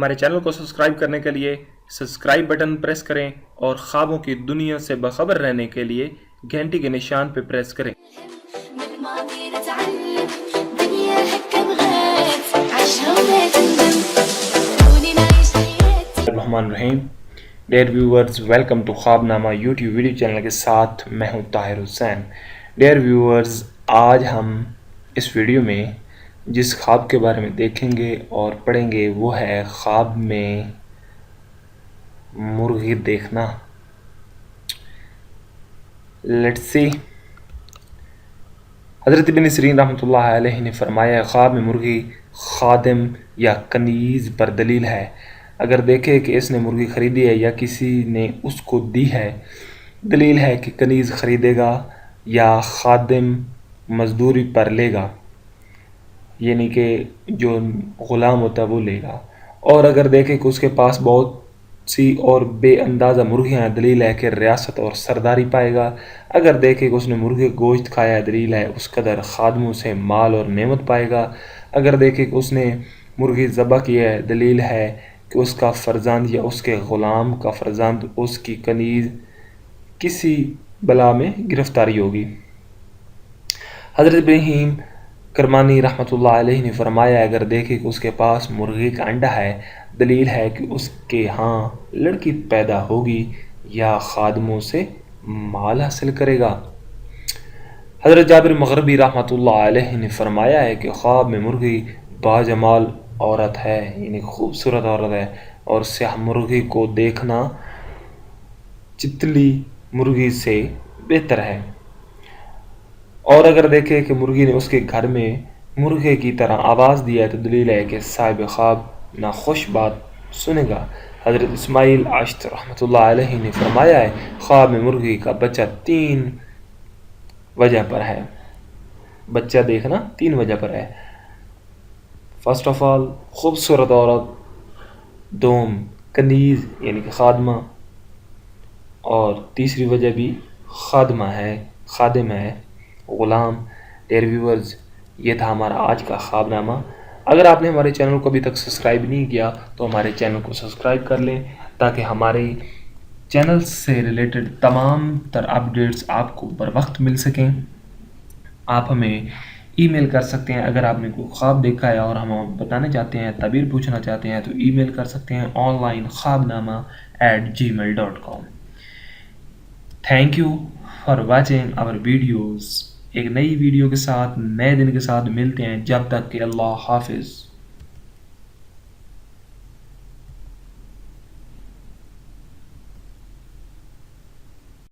ہمارے چینل کو سبسکرائب کرنے کے لیے سبسکرائب بٹن پریس کریں اور خوابوں کی دنیا سے باخبر رہنے کے لیے گھنٹی کے نشان پہ پریس کریں۔ من الماضي نتعلم دنيا هكا بغات عيشها ولا تندم خلوني نعيش حياتي۔ الرحمن الرحیم، ڈیئر ویورز، ویلکم ٹو خواب نامہ یوٹیوب ویڈیو چینل کے ساتھ میں ہوں طاہر حسین۔ ڈیئر ویورز، آج ہم اس ویڈیو میں جس خواب کے بارے میں دیکھیں گے اور پڑھیں گے وہ ہے خواب میں مرغی دیکھنا۔ Let's see. حضرت ابن سیرین رحمۃ اللہ علیہ نے فرمایا ہے، خواب میں مرغی خادم یا کنیز پر دلیل ہے۔ اگر دیکھے کہ اس نے مرغی خریدی ہے یا کسی نے اس کو دی ہے، دلیل ہے کہ کنیز خریدے گا یا خادم مزدوری پر لے گا، یعنی کہ جو غلام ہوتا ہے وہ لے گا۔ اور اگر دیکھے کہ اس کے پاس بہت سی اور بے اندازہ مرغیاں ہیں، دلیل ہے کہ ریاست اور سرداری پائے گا۔ اگر دیکھے کہ اس نے مرغی گوشت کھایا ہے، دلیل ہے اس قدر خادموں سے مال اور نعمت پائے گا۔ اگر دیکھے کہ اس نے مرغی ذبح کی ہے، دلیل ہے کہ اس کا فرزند یا اس کے غلام کا فرزند، اس کی کنیز کسی بلا میں گرفتاری ہوگی۔ حضرت ابراہیم کرمانی رحمۃ اللہ علیہ نے فرمایا ہے، اگر دیکھے کہ اس کے پاس مرغی کا انڈا ہے، دلیل ہے کہ اس کے ہاں لڑکی پیدا ہوگی یا خادموں سے مال حاصل کرے گا۔ حضرت جابر مغربی رحمۃ اللہ علیہ نے فرمایا ہے کہ خواب میں مرغی باجمال عورت ہے، یعنی خوبصورت عورت ہے، اور سیاہ مرغی کو دیکھنا چتلی مرغی سے بہتر ہے۔ اور اگر دیکھے کہ مرغی نے اس کے گھر میں مرغے کی طرح آواز دیا ہے، تو دلیل ہے کہ صاحب خواب ناخوش بات سنے گا۔ حضرت اسماعیل عاشت رحمۃ اللہ علیہ نے فرمایا ہے، خواب میں مرغی کا بچہ 3 وجہ پر ہے۔ بچہ دیکھنا 3 وجہ پر ہے۔ فرسٹ آف آل خوبصورت عورت، دوم کنیز یعنی کہ خادمہ، اور تیسری وجہ بھی خادمہ ہے، خادم ہے، غلام۔ ڈیئر ویورز، یہ تھا ہمارا آج کا خواب نامہ۔ اگر آپ نے ہمارے چینل کو ابھی تک سبسکرائب نہیں کیا تو ہمارے چینل کو سبسکرائب کر لیں تاکہ ہمارے چینل سے ریلیٹڈ تمام تر اپڈیٹس آپ کو بر وقت مل سکیں۔ آپ ہمیں ای میل کر سکتے ہیں اگر آپ نے کوئی خواب دیکھا ہے اور ہم بتانا چاہتے ہیں، تعبیر پوچھنا چاہتے ہیں، تو ای میل کر سکتے ہیں online خوابنامہ@gmail.com۔ Thank you for watching our videos. ایک نئی ویڈیو کے ساتھ، نئے دن کے ساتھ ملتے ہیں، جب تک کہ اللہ حافظ۔